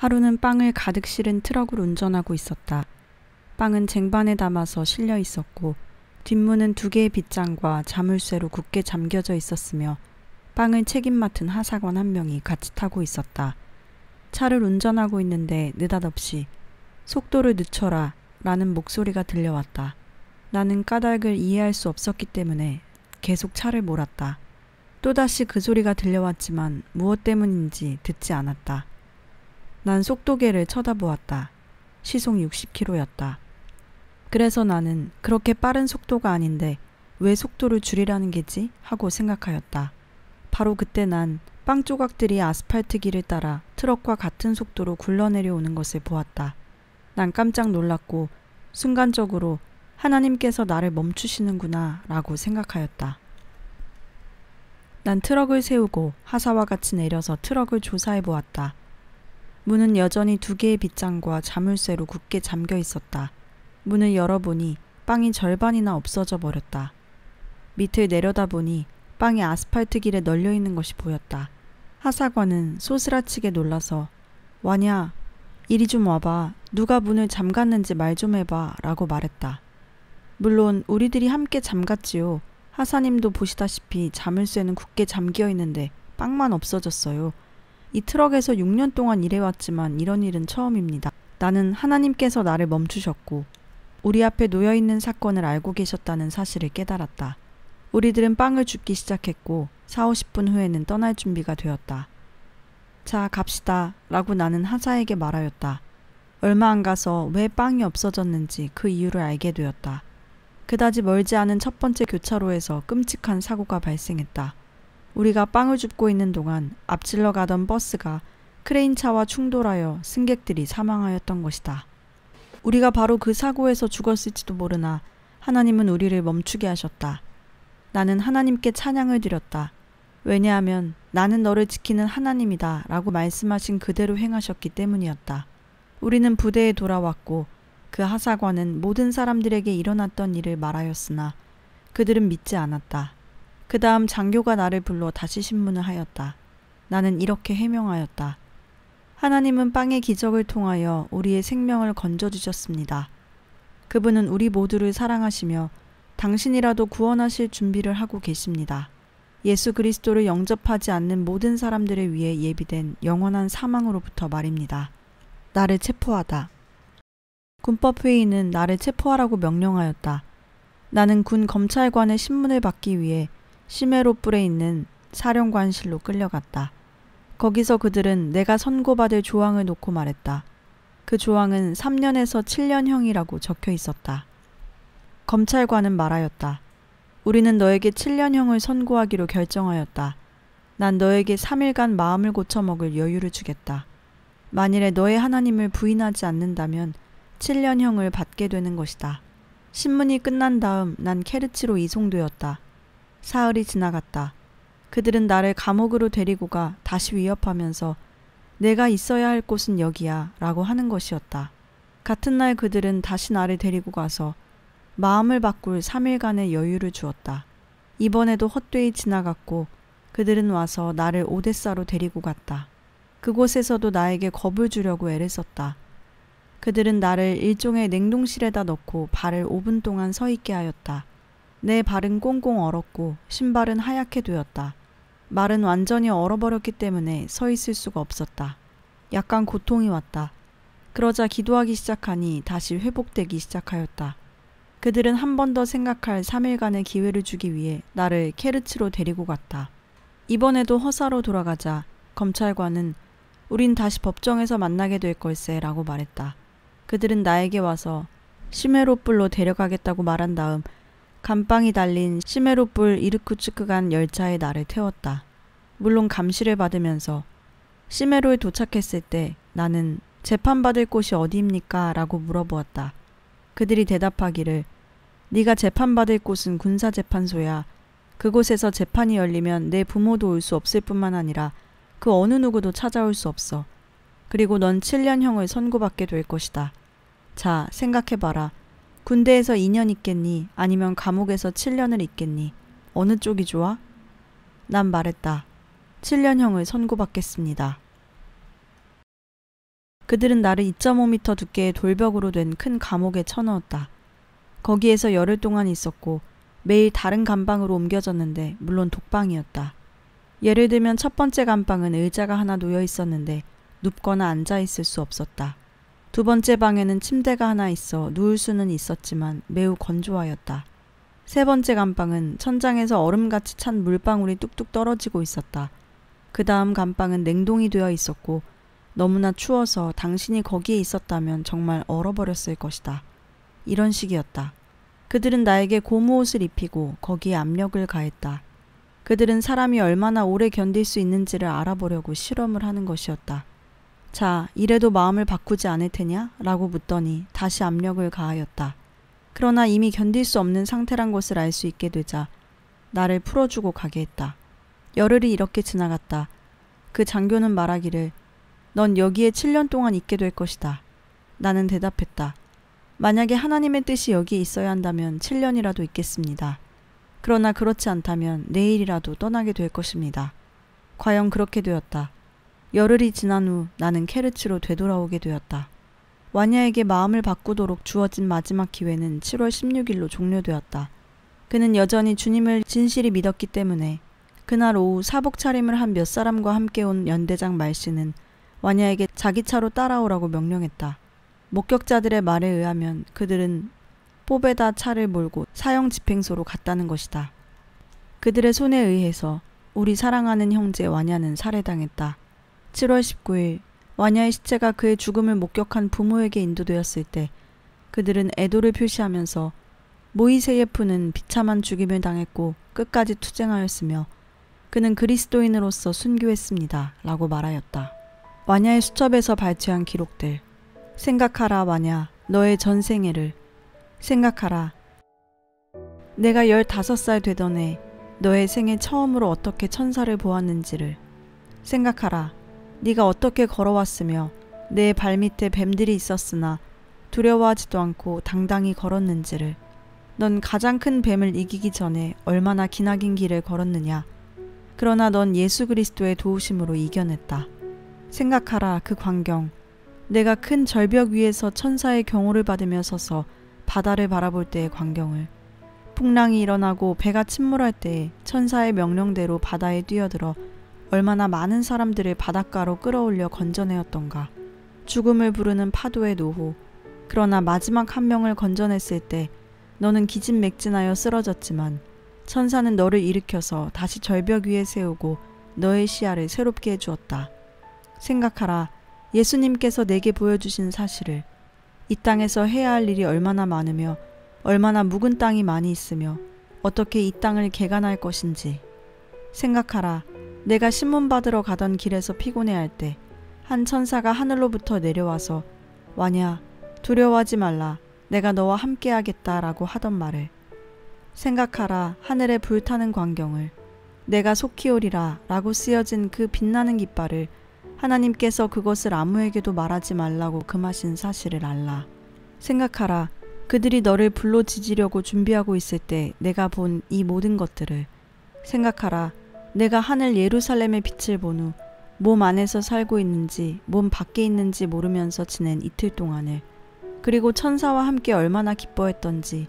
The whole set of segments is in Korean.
하루는 빵을 가득 실은 트럭을 운전하고 있었다. 빵은 쟁반에 담아서 실려 있었고 뒷문은 2개의 빗장과 자물쇠로 굳게 잠겨져 있었으며 빵을 책임 맡은 하사관 한 명이 같이 타고 있었다. 차를 운전하고 있는데 느닷없이 속도를 늦춰라 라는 목소리가 들려왔다. 나는 까닭을 이해할 수 없었기 때문에 계속 차를 몰았다. 또다시 그 소리가 들려왔지만 무엇 때문인지 듣지 않았다. 난 속도계를 쳐다보았다. 시속 60km였다. 그래서 나는 그렇게 빠른 속도가 아닌데 왜 속도를 줄이라는 게지? 하고 생각하였다. 바로 그때 난 빵 조각들이 아스팔트 길을 따라 트럭과 같은 속도로 굴러내려오는 것을 보았다. 난 깜짝 놀랐고 순간적으로 하나님께서 나를 멈추시는구나 라고 생각하였다. 난 트럭을 세우고 하사와 같이 내려서 트럭을 조사해 보았다. 문은 여전히 2개의 빗장과 자물쇠로 굳게 잠겨 있었다. 문을 열어보니 빵이 절반이나 없어져 버렸다. 밑을 내려다보니 빵이 아스팔트 길에 널려 있는 것이 보였다. 하사관은 소스라치게 놀라서 와냐, 이리 좀 와봐. 누가 문을 잠갔는지 말 좀 해봐 라고 말했다. 물론 우리들이 함께 잠갔지요. 하사님도 보시다시피 자물쇠는 굳게 잠겨 있는데 빵만 없어졌어요. 이 트럭에서 6년 동안 일해왔지만 이런 일은 처음입니다. 나는 하나님께서 나를 멈추셨고 우리 앞에 놓여있는 사건을 알고 계셨다는 사실을 깨달았다. 우리들은 빵을 줍기 시작했고 40-50분 후에는 떠날 준비가 되었다. 자, 갑시다 라고 나는 하사에게 말하였다. 얼마 안 가서 왜 빵이 없어졌는지 그 이유를 알게 되었다. 그다지 멀지 않은 첫 번째 교차로에서 끔찍한 사고가 발생했다. 우리가 빵을 줍고 있는 동안 앞질러 가던 버스가 크레인차와 충돌하여 승객들이 사망하였던 것이다. 우리가 바로 그 사고에서 죽었을지도 모르나 하나님은 우리를 멈추게 하셨다. 나는 하나님께 찬양을 드렸다. 왜냐하면 나는 너를 지키는 하나님이다 라고 말씀하신 그대로 행하셨기 때문이었다. 우리는 부대에 돌아왔고 그 하사관은 모든 사람들에게 일어났던 일을 말하였으나 그들은 믿지 않았다. 그 다음 장교가 나를 불러 다시 신문을 하였다. 나는 이렇게 해명하였다. 하나님은 빵의 기적을 통하여 우리의 생명을 건져주셨습니다. 그분은 우리 모두를 사랑하시며 당신이라도 구원하실 준비를 하고 계십니다. 예수 그리스도를 영접하지 않는 모든 사람들을 위해 예비된 영원한 사망으로부터 말입니다. 나를 체포하다. 군법회의는 나를 체포하라고 명령하였다. 나는 군 검찰관의 신문을 받기 위해 시메로뿔에 있는 사령관실로 끌려갔다. 거기서 그들은 내가 선고받을 조항을 놓고 말했다. 그 조항은 3년에서 7년형이라고 적혀 있었다. 검찰관은 말하였다. 우리는 너에게 7년형을 선고하기로 결정하였다. 난 너에게 3일간 마음을 고쳐먹을 여유를 주겠다. 만일에 너의 하나님을 부인하지 않는다면 7년형을 받게 되는 것이다. 신문이 끝난 다음 난 케르치로 이송되었다. 사흘이 지나갔다. 그들은 나를 감옥으로 데리고 가 다시 위협하면서 내가 있어야 할 곳은 여기야 라고 하는 것이었다. 같은 날 그들은 다시 나를 데리고 가서 마음을 바꿀 3일간의 여유를 주었다. 이번에도 헛되이 지나갔고 그들은 와서 나를 오데사로 데리고 갔다. 그곳에서도 나에게 겁을 주려고 애를 썼다. 그들은 나를 일종의 냉동실에다 넣고 발을 5분 동안 서 있게 하였다. 내 발은 꽁꽁 얼었고 신발은 하얗게 되었다. 말은 완전히 얼어버렸기 때문에 서 있을 수가 없었다. 약간 고통이 왔다. 그러자 기도하기 시작하니 다시 회복되기 시작하였다. 그들은 한 번 더 생각할 3일간의 기회를 주기 위해 나를 케르치로 데리고 갔다. 이번에도 허사로 돌아가자 검찰관은 우린 다시 법정에서 만나게 될 걸세 라고 말했다. 그들은 나에게 와서 시메로뿔로 데려가겠다고 말한 다음 감방이 달린 시메로뿔 이르쿠츠크 간 열차에 나를 태웠다. 물론 감시를 받으면서 시메로에 도착했을 때 나는 재판받을 곳이 어디입니까? 라고 물어보았다. 그들이 대답하기를 네가 재판받을 곳은 군사재판소야. 그곳에서 재판이 열리면 내 부모도 올 수 없을 뿐만 아니라 그 어느 누구도 찾아올 수 없어. 그리고 넌 7년형을 선고받게 될 것이다. 자, 생각해봐라. 군대에서 2년 있겠니? 아니면 감옥에서 7년을 있겠니? 어느 쪽이 좋아? 난 말했다. 7년형을 선고받겠습니다. 그들은 나를 2.5m 두께의 돌벽으로 된 큰 감옥에 쳐넣었다. 거기에서 열흘 동안 있었고 매일 다른 감방으로 옮겨졌는데 물론 독방이었다. 예를 들면 첫 번째 감방은 의자가 하나 놓여 있었는데 눕거나 앉아 있을 수 없었다. 두 번째 방에는 침대가 하나 있어 누울 수는 있었지만 매우 건조하였다. 세 번째 감방은 천장에서 얼음같이 찬 물방울이 뚝뚝 떨어지고 있었다. 그 다음 감방은 냉동이 되어 있었고 너무나 추워서 당신이 거기에 있었다면 정말 얼어버렸을 것이다. 이런 식이었다. 그들은 나에게 고무옷을 입히고 거기에 압력을 가했다. 그들은 사람이 얼마나 오래 견딜 수 있는지를 알아보려고 실험을 하는 것이었다. 자, 이래도 마음을 바꾸지 않을 테냐? 라고 묻더니 다시 압력을 가하였다. 그러나 이미 견딜 수 없는 상태란 것을 알 수 있게 되자 나를 풀어주고 가게 했다. 열흘이 이렇게 지나갔다. 그 장교는 말하기를 넌 여기에 7년 동안 있게 될 것이다. 나는 대답했다. 만약에 하나님의 뜻이 여기에 있어야 한다면 7년이라도 있겠습니다. 그러나 그렇지 않다면 내일이라도 떠나게 될 것입니다. 과연 그렇게 되었다. 열흘이 지난 후 나는 케르치로 되돌아오게 되었다. 와냐에게 마음을 바꾸도록 주어진 마지막 기회는 7월 16일로 종료되었다. 그는 여전히 주님을 진실이 믿었기 때문에 그날 오후 사복 차림을 한 몇 사람과 함께 온 연대장 말씨는 와냐에게 자기 차로 따라오라고 명령했다. 목격자들의 말에 의하면 그들은 뽀베다 차를 몰고 사형 집행소로 갔다는 것이다. 그들의 손에 의해서 우리 사랑하는 형제 와냐는 살해당했다. 7월 19일 와냐의 시체가 그의 죽음을 목격한 부모에게 인도되었을 때 그들은 애도를 표시하면서 모이세예프는 비참한 죽임을 당했고 끝까지 투쟁하였으며 그는 그리스도인으로서 순교했습니다. 라고 말하였다. 와냐의 수첩에서 발췌한 기록들. 생각하라 와냐, 너의 전생애를. 생각하라. 내가 15살 되던 해 너의 생애 처음으로 어떻게 천사를 보았는지를. 생각하라. 네가 어떻게 걸어왔으며 내 발밑에 뱀들이 있었으나 두려워하지도 않고 당당히 걸었는지를. 넌 가장 큰 뱀을 이기기 전에 얼마나 기나긴 길을 걸었느냐. 그러나 넌 예수 그리스도의 도우심으로 이겨냈다. 생각하라 그 광경. 내가 큰 절벽 위에서 천사의 경호를 받으며 서서 바다를 바라볼 때의 광경을. 풍랑이 일어나고 배가 침몰할 때에 천사의 명령대로 바다에 뛰어들어 얼마나 많은 사람들을 바닷가로 끌어올려 건져내었던가. 죽음을 부르는 파도의 노호. 그러나 마지막 한 명을 건져냈을 때 너는 기진맥진하여 쓰러졌지만 천사는 너를 일으켜서 다시 절벽 위에 세우고 너의 시야를 새롭게 해주었다. 생각하라. 예수님께서 내게 보여주신 사실을. 이 땅에서 해야 할 일이 얼마나 많으며 얼마나 묵은 땅이 많이 있으며 어떻게 이 땅을 개간할 것인지. 생각하라. 내가 신문 받으러 가던 길에서 피곤해할 때 한 천사가 하늘로부터 내려와서 와냐, 두려워하지 말라. 내가 너와 함께 하겠다 라고 하던 말을. 생각하라. 하늘에 불타는 광경을. 내가 속히 오리라 라고 쓰여진 그 빛나는 깃발을. 하나님께서 그것을 아무에게도 말하지 말라고 금하신 사실을 알라. 생각하라. 그들이 너를 불로 지지려고 준비하고 있을 때 내가 본 이 모든 것들을. 생각하라. 내가 하늘 예루살렘의 빛을 본 후 몸 안에서 살고 있는지 몸 밖에 있는지 모르면서 지낸 이틀 동안을. 그리고 천사와 함께 얼마나 기뻐했던지.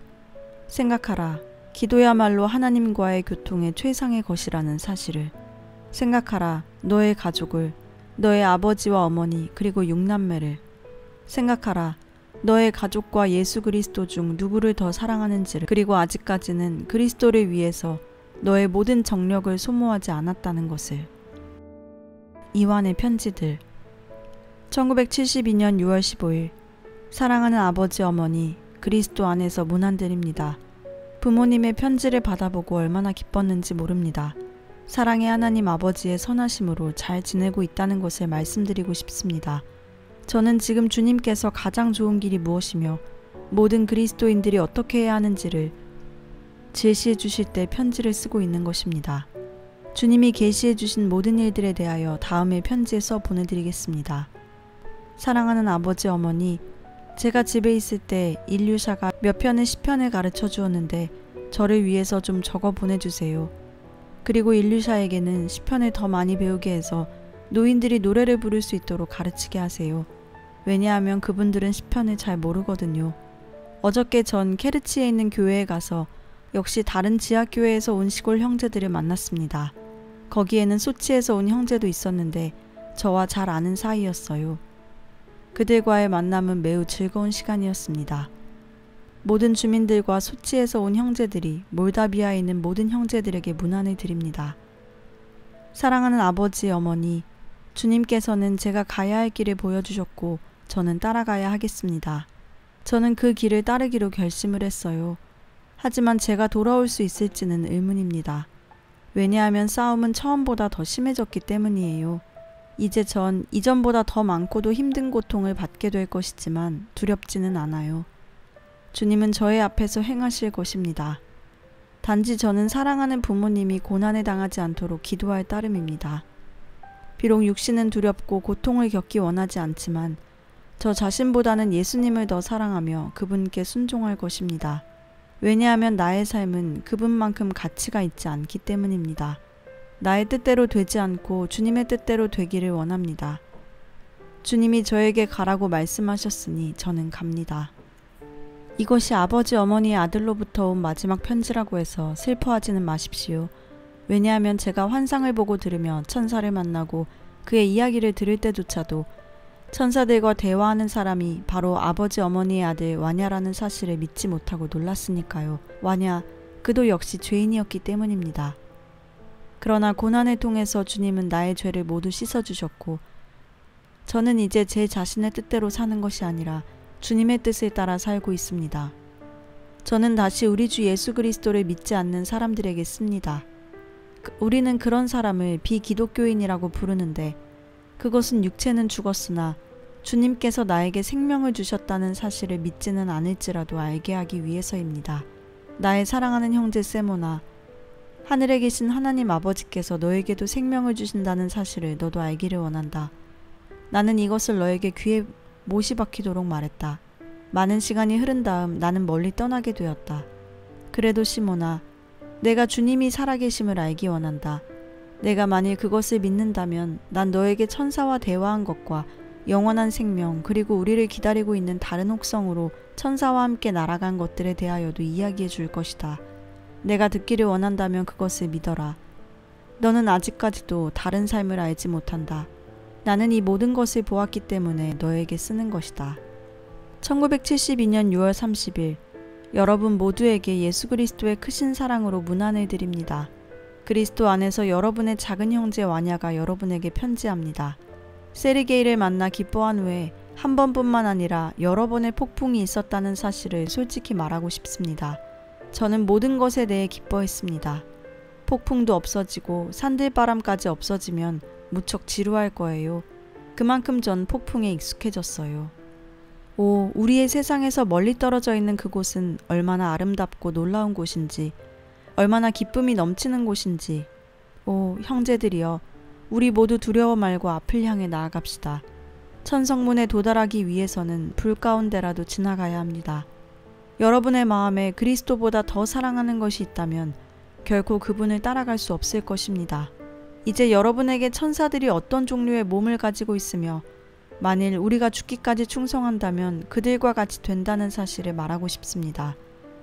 생각하라. 기도야말로 하나님과의 교통의 최상의 것이라는 사실을. 생각하라. 너의 가족을. 너의 아버지와 어머니 그리고 6남매를. 생각하라. 너의 가족과 예수 그리스도 중 누구를 더 사랑하는지를. 그리고 아직까지는 그리스도를 위해서 너의 모든 정력을 소모하지 않았다는 것을. 이완의 편지들. 1972년 6월 15일. 사랑하는 아버지 어머니, 그리스도 안에서 문안드립니다. 부모님의 편지를 받아보고 얼마나 기뻤는지 모릅니다. 사랑의 하나님 아버지의 선하심으로 잘 지내고 있다는 것을 말씀드리고 싶습니다. 저는 지금 주님께서 가장 좋은 길이 무엇이며 모든 그리스도인들이 어떻게 해야 하는지를 제시해 주실 때 편지를 쓰고 있는 것입니다. 주님이 계시해 주신 모든 일들에 대하여 다음에 편지에 써 보내드리겠습니다. 사랑하는 아버지 어머니, 제가 집에 있을 때 인류샤가 몇 편의 시편을 가르쳐 주었는데 저를 위해서 좀 적어 보내주세요. 그리고 인류샤에게는 시편을 더 많이 배우게 해서 노인들이 노래를 부를 수 있도록 가르치게 하세요. 왜냐하면 그분들은 시편을 잘 모르거든요. 어저께 전 케르치에 있는 교회에 가서 역시 다른 지하교회에서 온 시골 형제들을 만났습니다. 거기에는 소치에서 온 형제도 있었는데 저와 잘 아는 사이였어요. 그들과의 만남은 매우 즐거운 시간이었습니다. 모든 주민들과 소치에서 온 형제들이 몰다비아에 있는 모든 형제들에게 문안을 드립니다. 사랑하는 아버지, 어머니, 주님께서는 제가 가야 할 길을 보여주셨고 저는 따라가야 하겠습니다. 저는 그 길을 따르기로 결심을 했어요. 하지만 제가 돌아올 수 있을지는 의문입니다. 왜냐하면 싸움은 처음보다 더 심해졌기 때문이에요. 이제 전 이전보다 더 많고도 힘든 고통을 받게 될 것이지만 두렵지는 않아요. 주님은 저의 앞에서 행하실 것입니다. 단지 저는 사랑하는 부모님이 고난에 당하지 않도록 기도할 따름입니다. 비록 육신은 두렵고 고통을 겪기 원하지 않지만 저 자신보다는 예수님을 더 사랑하며 그분께 순종할 것입니다. 왜냐하면 나의 삶은 그분만큼 가치가 있지 않기 때문입니다. 나의 뜻대로 되지 않고 주님의 뜻대로 되기를 원합니다. 주님이 저에게 가라고 말씀하셨으니 저는 갑니다. 이것이 아버지 어머니의 아들로부터 온 마지막 편지라고 해서 슬퍼하지는 마십시오. 왜냐하면 제가 환상을 보고 들으며 천사를 만나고 그의 이야기를 들을 때조차도 천사들과 대화하는 사람이 바로 아버지 어머니의 아들 와냐라는 사실을 믿지 못하고 놀랐으니까요. 와냐, 그도 역시 죄인이었기 때문입니다. 그러나 고난을 통해서 주님은 나의 죄를 모두 씻어주셨고 저는 이제 제 자신의 뜻대로 사는 것이 아니라 주님의 뜻을 따라 살고 있습니다. 저는 다시 우리 주 예수 그리스도를 믿지 않는 사람들에게 씁니다. 우리는 그런 사람을 비기독교인이라고 부르는데 그것은 육체는 죽었으나 주님께서 나에게 생명을 주셨다는 사실을 믿지는 않을지라도 알게 하기 위해서입니다. 나의 사랑하는 형제 세모나, 하늘에 계신 하나님 아버지께서 너에게도 생명을 주신다는 사실을 너도 알기를 원한다. 나는 이것을 너에게 귀에 못이 박히도록 말했다. 많은 시간이 흐른 다음 나는 멀리 떠나게 되었다. 그래도 시모나, 내가 주님이 살아계심을 알기 원한다. 내가 만일 그것을 믿는다면 난 너에게 천사와 대화한 것과 영원한 생명 그리고 우리를 기다리고 있는 다른 혹성으로 천사와 함께 날아간 것들에 대하여도 이야기해 줄 것이다. 내가 듣기를 원한다면 그것을 믿어라. 너는 아직까지도 다른 삶을 알지 못한다. 나는 이 모든 것을 보았기 때문에 너에게 쓰는 것이다. 1972년 6월 30일 여러분 모두에게 예수 그리스도의 크신 사랑으로 문안을 드립니다. 그리스도 안에서 여러분의 작은 형제 와냐가 여러분에게 편지합니다. 세르게이를 만나 기뻐한 후에 한 번뿐만 아니라 여러 번의 폭풍이 있었다는 사실을 솔직히 말하고 싶습니다. 저는 모든 것에 대해 기뻐했습니다. 폭풍도 없어지고 산들바람까지 없어지면 무척 지루할 거예요. 그만큼 전 폭풍에 익숙해졌어요. 오, 우리의 세상에서 멀리 떨어져 있는 그곳은 얼마나 아름답고 놀라운 곳인지, 얼마나 기쁨이 넘치는 곳인지. 오, 형제들이여, 우리 모두 두려워 말고 앞을 향해 나아갑시다. 천성문에 도달하기 위해서는 불 가운데라도 지나가야 합니다. 여러분의 마음에 그리스도보다 더 사랑하는 것이 있다면 결코 그분을 따라갈 수 없을 것입니다. 이제 여러분에게 천사들이 어떤 종류의 몸을 가지고 있으며 만일 우리가 죽기까지 충성한다면 그들과 같이 된다는 사실을 말하고 싶습니다.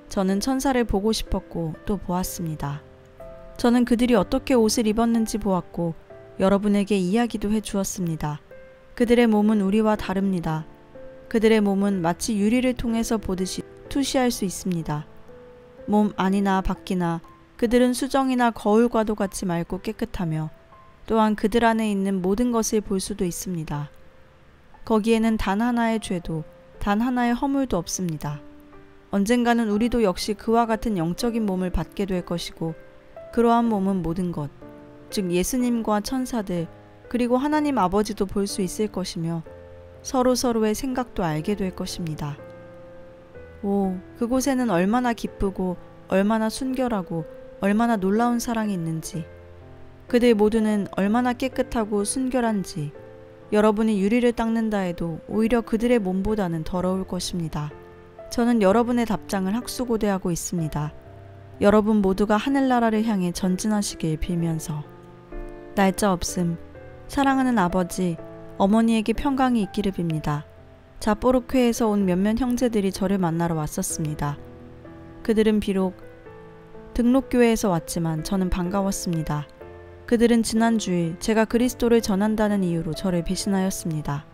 저는 천사를 보고 싶었고 또 보았습니다. 저는 그들이 어떻게 옷을 입었는지 보았고 여러분에게 이야기도 해주었습니다. 그들의 몸은 우리와 다릅니다. 그들의 몸은 마치 유리를 통해서 보듯이 투시할 수 있습니다. 몸 안이나 밖이나 그들은 수정이나 거울과도 같이 맑고 깨끗하며 또한 그들 안에 있는 모든 것을 볼 수도 있습니다. 거기에는 단 하나의 죄도 단 하나의 허물도 없습니다. 언젠가는 우리도 역시 그와 같은 영적인 몸을 받게 될 것이고 그러한 몸은 모든 것, 즉 예수님과 천사들 그리고 하나님 아버지도 볼 수 있을 것이며 서로의 생각도 알게 될 것입니다. 오, 그곳에는 얼마나 기쁘고 얼마나 순결하고 얼마나 놀라운 사랑이 있는지, 그들 모두는 얼마나 깨끗하고 순결한지 여러분이 유리를 닦는다 해도 오히려 그들의 몸보다는 더러울 것입니다. 저는 여러분의 답장을 학수고대하고 있습니다. 여러분 모두가 하늘나라를 향해 전진하시길 빌면서. 날짜 없음. 사랑하는 아버지, 어머니에게 평강이 있기를 빕니다. 자뽀로크에서 온 몇몇 형제들이 저를 만나러 왔었습니다. 그들은 비록 등록교회에서 왔지만 저는 반가웠습니다. 그들은 지난 주일 제가 그리스도를 전한다는 이유로 저를 배신하였습니다.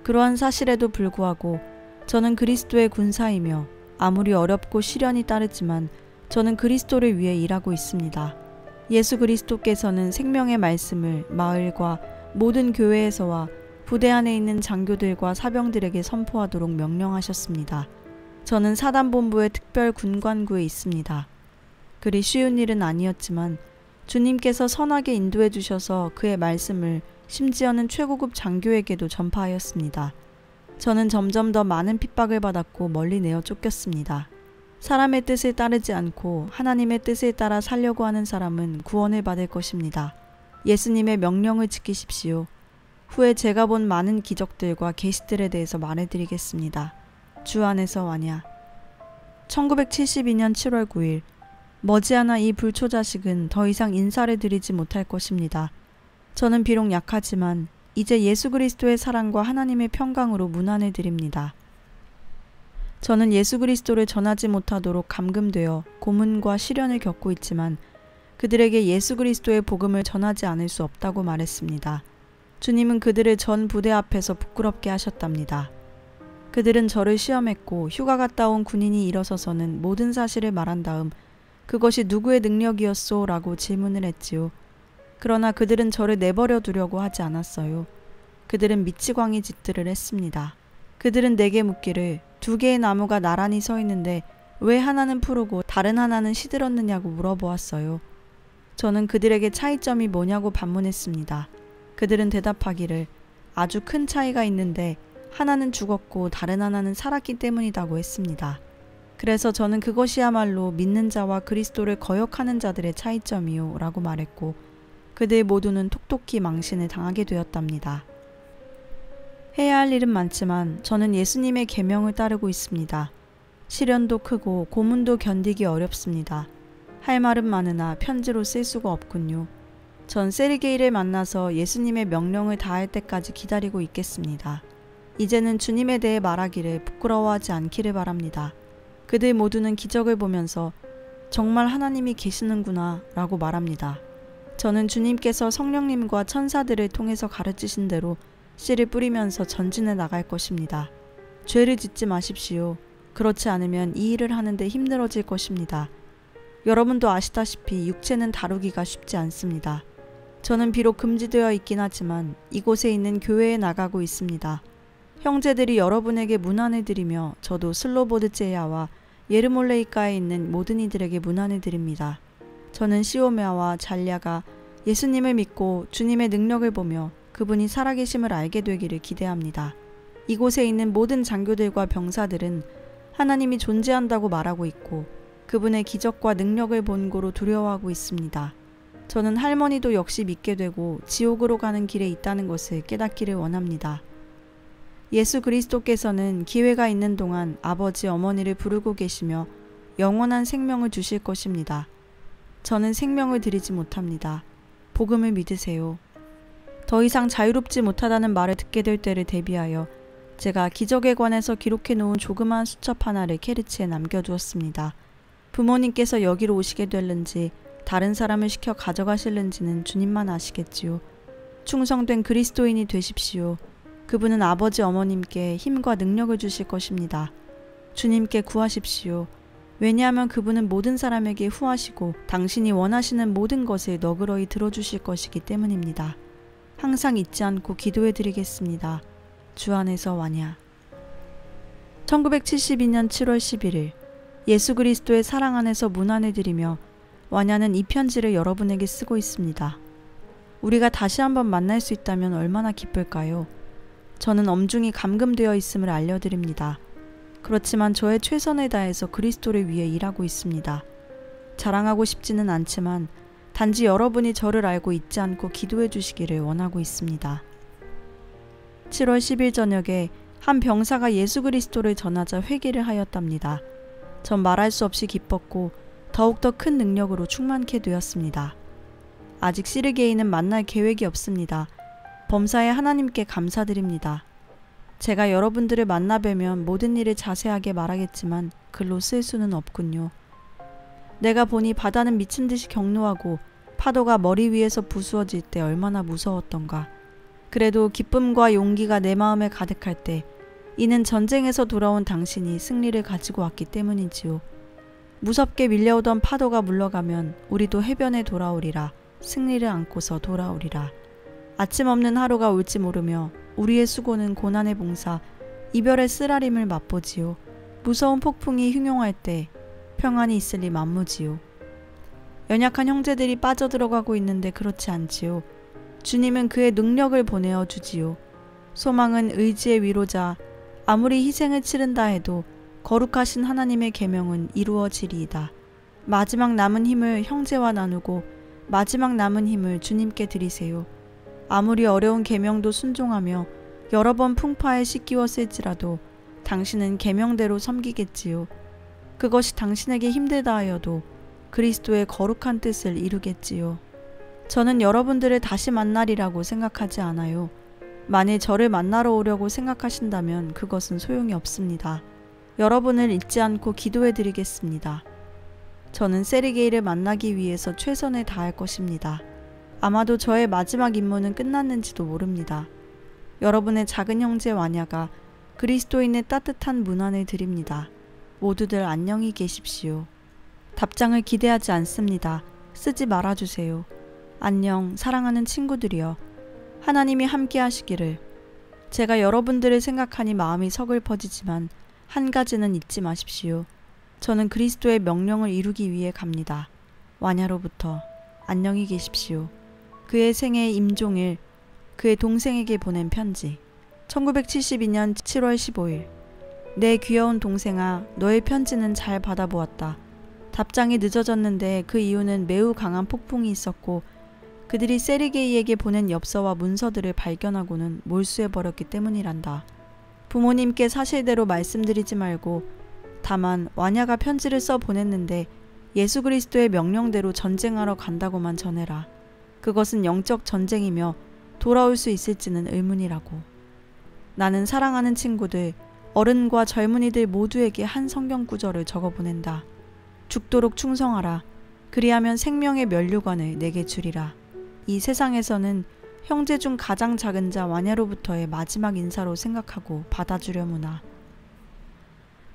그러한 사실에도 불구하고 저는 그리스도의 군사이며 아무리 어렵고 시련이 따르지만 저는 그리스도를 위해 일하고 있습니다. 예수 그리스도께서는 생명의 말씀을 마을과 모든 교회에서와 부대 안에 있는 장교들과 사병들에게 선포하도록 명령하셨습니다. 저는 사단본부의 특별 군관구에 있습니다. 그리 쉬운 일은 아니었지만 주님께서 선하게 인도해 주셔서 그의 말씀을 심지어는 최고급 장교에게도 전파하였습니다. 저는 점점 더 많은 핍박을 받았고 멀리 내어 쫓겼습니다. 사람의 뜻을 따르지 않고 하나님의 뜻을 따라 살려고 하는 사람은 구원을 받을 것입니다. 예수님의 명령을 지키십시오. 후에 제가 본 많은 기적들과 계시들에 대해서 말해드리겠습니다. 주 안에서 와냐. 1972년 7월 9일 머지않아 이 불초자식은 더 이상 인사를 드리지 못할 것입니다. 저는 비록 약하지만 이제 예수 그리스도의 사랑과 하나님의 평강으로 문안을 드립니다. 저는 예수 그리스도를 전하지 못하도록 감금되어 고문과 시련을 겪고 있지만 그들에게 예수 그리스도의 복음을 전하지 않을 수 없다고 말했습니다. 주님은 그들을 전 부대 앞에서 부끄럽게 하셨답니다. 그들은 저를 시험했고 휴가 갔다 온 군인이 일어서서는 모든 사실을 말한 다음 그것이 누구의 능력이었소? 라고 질문을 했지요. 그러나 그들은 저를 내버려 두려고 하지 않았어요. 그들은 미치광이 짓들을 했습니다. 그들은 내게 묻기를 2개의 나무가 나란히 서 있는데 왜 하나는 푸르고 다른 하나는 시들었느냐고 물어보았어요. 저는 그들에게 차이점이 뭐냐고 반문했습니다. 그들은 대답하기를 아주 큰 차이가 있는데 하나는 죽었고 다른 하나는 살았기 때문이라고 했습니다. 그래서 저는 그것이야말로 믿는 자와 그리스도를 거역하는 자들의 차이점이요 라고 말했고 그들 모두는 톡톡히 망신을 당하게 되었답니다. 해야 할 일은 많지만 저는 예수님의 계명을 따르고 있습니다. 시련도 크고 고문도 견디기 어렵습니다. 할 말은 많으나 편지로 쓸 수가 없군요. 전 세르게이를 만나서 예수님의 명령을 다할 때까지 기다리고 있겠습니다. 이제는 주님에 대해 말하기를 부끄러워하지 않기를 바랍니다. 그들 모두는 기적을 보면서 정말 하나님이 계시는구나 라고 말합니다. 저는 주님께서 성령님과 천사들을 통해서 가르치신 대로 씨를 뿌리면서 전진해 나갈 것입니다. 죄를 짓지 마십시오. 그렇지 않으면 이 일을 하는데 힘들어질 것입니다. 여러분도 아시다시피 육체는 다루기가 쉽지 않습니다. 저는 비록 금지되어 있긴 하지만 이곳에 있는 교회에 나가고 있습니다. 형제들이 여러분에게 문안을 드리며 저도 슬로보드제야와 예르몰레이카에 있는 모든 이들에게 문안을 드립니다. 저는 시오메아와 잘랴가 예수님을 믿고 주님의 능력을 보며 그분이 살아계심을 알게 되기를 기대합니다. 이곳에 있는 모든 장교들과 병사들은 하나님이 존재한다고 말하고 있고 그분의 기적과 능력을 본고로 두려워하고 있습니다. 저는 할머니도 역시 믿게 되고 지옥으로 가는 길에 있다는 것을 깨닫기를 원합니다. 예수 그리스도께서는 기회가 있는 동안 아버지 어머니를 부르고 계시며 영원한 생명을 주실 것입니다. 저는 생명을 드리지 못합니다. 복음을 믿으세요. 더 이상 자유롭지 못하다는 말을 듣게 될 때를 대비하여 제가 기적에 관해서 기록해 놓은 조그마한 수첩 하나를 케르치에 남겨두었습니다. 부모님께서 여기로 오시게 될는지 다른 사람을 시켜 가져가실는지는 주님만 아시겠지요. 충성된 그리스도인이 되십시오. 그분은 아버지 어머님께 힘과 능력을 주실 것입니다. 주님께 구하십시오. 왜냐하면 그분은 모든 사람에게 후하시고 당신이 원하시는 모든 것을 너그러이 들어주실 것이기 때문입니다. 항상 잊지 않고 기도해 드리겠습니다. 주 안에서 와냐. 1972년 7월 11일 예수 그리스도의 사랑 안에서 문안을 드리며 와냐는 이 편지를 여러분에게 쓰고 있습니다. 우리가 다시 한번 만날 수 있다면 얼마나 기쁠까요? 저는 엄중히 감금되어 있음을 알려드립니다. 그렇지만 저의 최선을 다해서 그리스도를 위해 일하고 있습니다. 자랑하고 싶지는 않지만 단지 여러분이 저를 알고 잊지 않고 기도해 주시기를 원하고 있습니다. 7월 10일 저녁에 한 병사가 예수 그리스도를 전하자 회개를 하였답니다. 전 말할 수 없이 기뻤고 더욱더 큰 능력으로 충만케 되었습니다. 아직 시르게이는 만날 계획이 없습니다. 범사의 하나님께 감사드립니다. 제가 여러분들을 만나 뵈면 모든 일을 자세하게 말하겠지만 글로 쓸 수는 없군요. 내가 보니 바다는 미친 듯이 격노하고 파도가 머리 위에서 부수어질 때 얼마나 무서웠던가. 그래도 기쁨과 용기가 내 마음에 가득할 때 이는 전쟁에서 돌아온 당신이 승리를 가지고 왔기 때문이지요. 무섭게 밀려오던 파도가 물러가면 우리도 해변에 돌아오리라. 승리를 안고서 돌아오리라. 아침 없는 하루가 올지 모르며 우리의 수고는 고난의 봉사, 이별의 쓰라림을 맛보지요. 무서운 폭풍이 흉용할 때 평안이 있을 리 만무지요. 연약한 형제들이 빠져들어가고 있는데 그렇지 않지요. 주님은 그의 능력을 보내어 주지요. 소망은 의지의 위로자. 아무리 희생을 치른다 해도 거룩하신 하나님의 계명은 이루어지리이다. 마지막 남은 힘을 형제와 나누고 마지막 남은 힘을 주님께 드리세요. 아무리 어려운 계명도 순종하며 여러 번 풍파에 씻기웠을지라도 당신은 계명대로 섬기겠지요. 그것이 당신에게 힘들다 하여도 그리스도의 거룩한 뜻을 이루겠지요. 저는 여러분들을 다시 만나리라고 생각하지 않아요. 만일 저를 만나러 오려고 생각하신다면 그것은 소용이 없습니다. 여러분을 잊지 않고 기도해 드리겠습니다. 저는 세르게이를 만나기 위해서 최선을 다할 것입니다. 아마도 저의 마지막 임무는 끝났는지도 모릅니다. 여러분의 작은 형제 와냐가 그리스도인의 따뜻한 문안을 드립니다. 모두들 안녕히 계십시오. 답장을 기대하지 않습니다. 쓰지 말아주세요. 안녕, 사랑하는 친구들이여. 하나님이 함께 하시기를. 제가 여러분들을 생각하니 마음이 서글퍼지지만 한 가지는 잊지 마십시오. 저는 그리스도의 명령을 이루기 위해 갑니다. 와냐로부터. 안녕히 계십시오. 그의 생애 임종일, 그의 동생에게 보낸 편지. 1972년 7월 15일. 내 귀여운 동생아, 너의 편지는 잘 받아보았다. 답장이 늦어졌는데 그 이유는 매우 강한 폭풍이 있었고 그들이 세르게이에게 보낸 엽서와 문서들을 발견하고는 몰수해버렸기 때문이란다. 부모님께 사실대로 말씀드리지 말고 다만 와냐가 편지를 써 보냈는데 예수 그리스도의 명령대로 전쟁하러 간다고만 전해라. 그것은 영적 전쟁이며 돌아올 수 있을지는 의문이라고. 나는 사랑하는 친구들, 어른과 젊은이들 모두에게 한 성경 구절을 적어 보낸다. 죽도록 충성하라. 그리하면 생명의 면류관을 내게 주리라. 이 세상에서는 형제 중 가장 작은 자 와냐로부터의 마지막 인사로 생각하고 받아주려무나.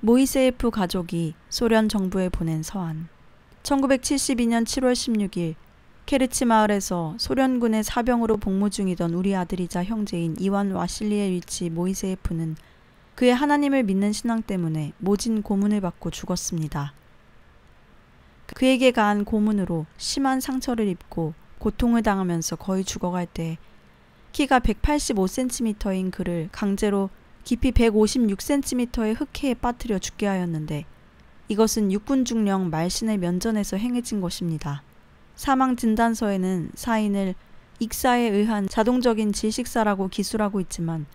모이세예프 가족이 소련 정부에 보낸 서한. 1972년 7월 16일 케르치 마을에서 소련군의 사병으로 복무 중이던 우리 아들이자 형제인 이완 와실리에위치 모이세예프는 그의 하나님을 믿는 신앙 때문에 모진 고문을 받고 죽었습니다. 그에게 가한 고문으로 심한 상처를 입고 고통을 당하면서 거의 죽어갈 때 키가 185cm인 그를 강제로 깊이 156cm의 흑해에 빠뜨려 죽게 하였는데 이것은 육군 중령 말신의 면전에서 행해진 것입니다. 사망 진단서에는 사인을 익사에 의한 자동적인 질식사라고 기술하고 있지만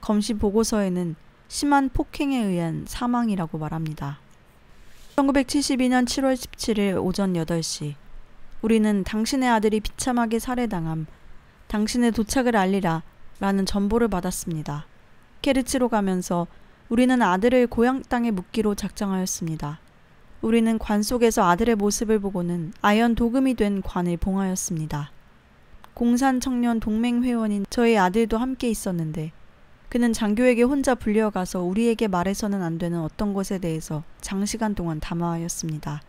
검시 보고서에는 심한 폭행에 의한 사망이라고 말합니다. 1972년 7월 17일 오전 8시 우리는 당신의 아들이 비참하게 살해당함, 당신의 도착을 알리라 라는 전보를 받았습니다. 케르치로 가면서 우리는 아들을 고향 땅에 묻기로 작정하였습니다. 우리는 관 속에서 아들의 모습을 보고는 아연 도금이 된 관을 봉하였습니다. 공산청년 동맹회원인 저희 아들도 함께 있었는데 그는 장교에게 혼자 불려가서 우리에게 말해서는 안 되는 어떤 것에 대해서 장시간 동안 담화하였습니다.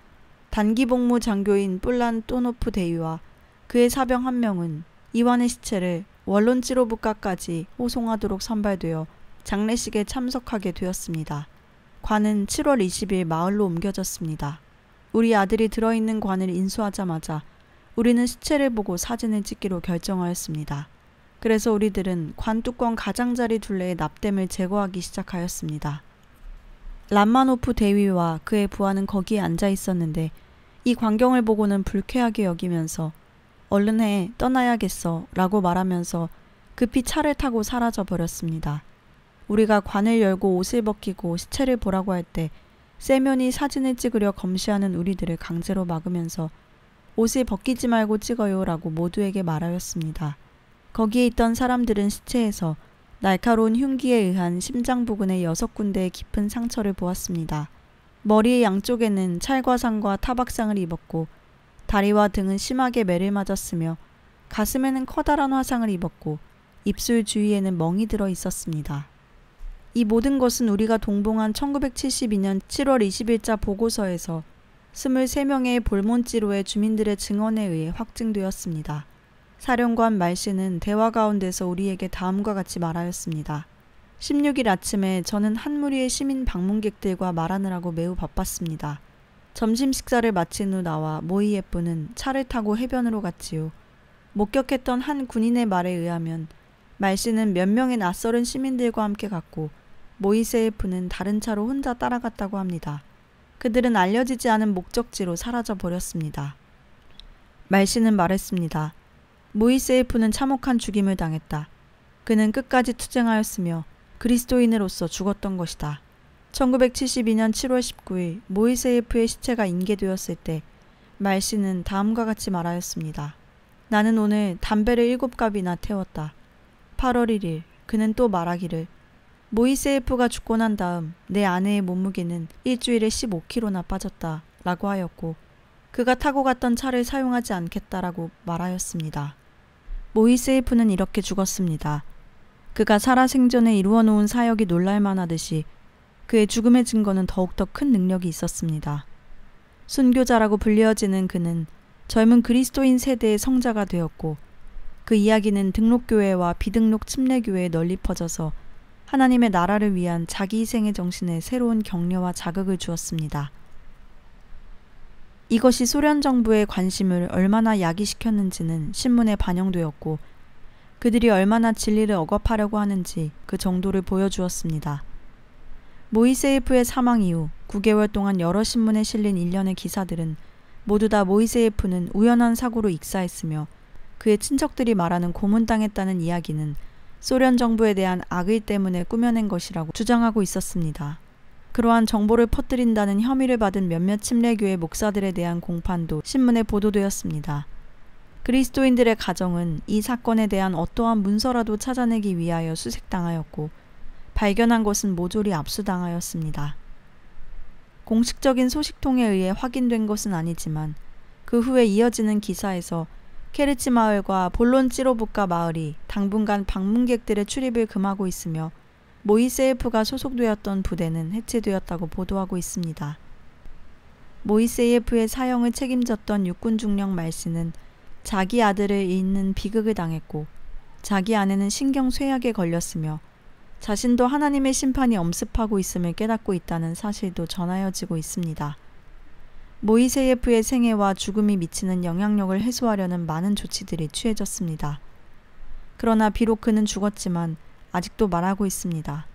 단기 복무 장교인 뿔란 또노프 대위와 그의 사병 한 명은 이완의 시체를 원론지로부가까지 호송하도록 선발되어 장례식에 참석하게 되었습니다. 관은 7월 20일 마을로 옮겨졌습니다. 우리 아들이 들어있는 관을 인수하자마자 우리는 시체를 보고 사진을 찍기로 결정하였습니다. 그래서 우리들은 관 뚜껑 가장자리 둘레의 납땜을 제거하기 시작하였습니다. 람마노프 대위와 그의 부하는 거기에 앉아 있었는데 이 광경을 보고는 불쾌하게 여기면서 얼른 해, 떠나야겠어 라고 말하면서 급히 차를 타고 사라져 버렸습니다. 우리가 관을 열고 옷을 벗기고 시체를 보라고 할 때 세면이 사진을 찍으려 검시하는 우리들을 강제로 막으면서 옷을 벗기지 말고 찍어요 라고 모두에게 말하였습니다. 거기에 있던 사람들은 시체에서 날카로운 흉기에 의한 심장 부근의 6군데의 깊은 상처를 보았습니다. 머리의 양쪽에는 찰과상과 타박상을 입었고 다리와 등은 심하게 매를 맞았으며 가슴에는 커다란 화상을 입었고 입술 주위에는 멍이 들어 있었습니다. 이 모든 것은 우리가 동봉한 1972년 7월 20일자 보고서에서 23명의 볼몬지로의 주민들의 증언에 의해 확증되었습니다. 사령관 말씨는 대화 가운데서 우리에게 다음과 같이 말하였습니다. 16일 아침에 저는 한 무리의 시민 방문객들과 말하느라고 매우 바빴습니다. 점심 식사를 마친 후 나와 모이예프는 차를 타고 해변으로 갔지요. 목격했던 한 군인의 말에 의하면 말씨는 몇 명의 낯설은 시민들과 함께 갔고 모이세예프는 다른 차로 혼자 따라갔다고 합니다. 그들은 알려지지 않은 목적지로 사라져 버렸습니다. 말씨는 말했습니다. 모이세예프는 참혹한 죽임을 당했다. 그는 끝까지 투쟁하였으며 그리스도인으로서 죽었던 것이다. 1972년 7월 19일 모이세예프의 시체가 인계되었을 때 말씨는 다음과 같이 말하였습니다. 나는 오늘 담배를 7갑이나 태웠다. 8월 1일 그는 또 말하기를 모이세예프가 죽고 난 다음 내 아내의 몸무게는 일주일에 15kg나 빠졌다 라고 하였고 그가 타고 갔던 차를 사용하지 않겠다라고 말하였습니다. 모이세예프는 이렇게 죽었습니다. 그가 살아생전에 이루어놓은 사역이 놀랄만하듯이 그의 죽음의 증거는 더욱더 큰 능력이 있었습니다. 순교자라고 불리어지는 그는 젊은 그리스도인 세대의 성자가 되었고 그 이야기는 등록교회와 비등록 침례교회에 널리 퍼져서 하나님의 나라를 위한 자기 희생의 정신에 새로운 격려와 자극을 주었습니다. 이것이 소련 정부의 관심을 얼마나 야기시켰는지는 신문에 반영되었고 그들이 얼마나 진리를 억압하려고 하는지 그 정도를 보여주었습니다. 모이세예프의 사망 이후 9개월 동안 여러 신문에 실린 일련의 기사들은 모두 다 모이세예프는 우연한 사고로 익사했으며 그의 친척들이 말하는 고문당했다는 이야기는 소련 정부에 대한 악의 때문에 꾸며낸 것이라고 주장하고 있었습니다. 그러한 정보를 퍼뜨린다는 혐의를 받은 몇몇 침례교회 목사들에 대한 공판도 신문에 보도되었습니다. 그리스도인들의 가정은 이 사건에 대한 어떠한 문서라도 찾아내기 위하여 수색당하였고 발견한 것은 모조리 압수당하였습니다. 공식적인 소식통에 의해 확인된 것은 아니지만 그 후에 이어지는 기사에서 케르치 마을과 볼론찌로브카 마을이 당분간 방문객들의 출입을 금하고 있으며 모이세예프가 소속되었던 부대는 해체되었다고 보도하고 있습니다. 모이세예프의 사형을 책임졌던 육군 중령 말씨는 자기 아들을 잃는 비극을 당했고 자기 아내는 신경쇠약에 걸렸으며 자신도 하나님의 심판이 엄습하고 있음을 깨닫고 있다는 사실도 전하여지고 있습니다. 모이세예프의 생애와 죽음이 미치는 영향력을 해소하려는 많은 조치들이 취해졌습니다. 그러나 비록 그는 죽었지만 아직도 말하고 있습니다.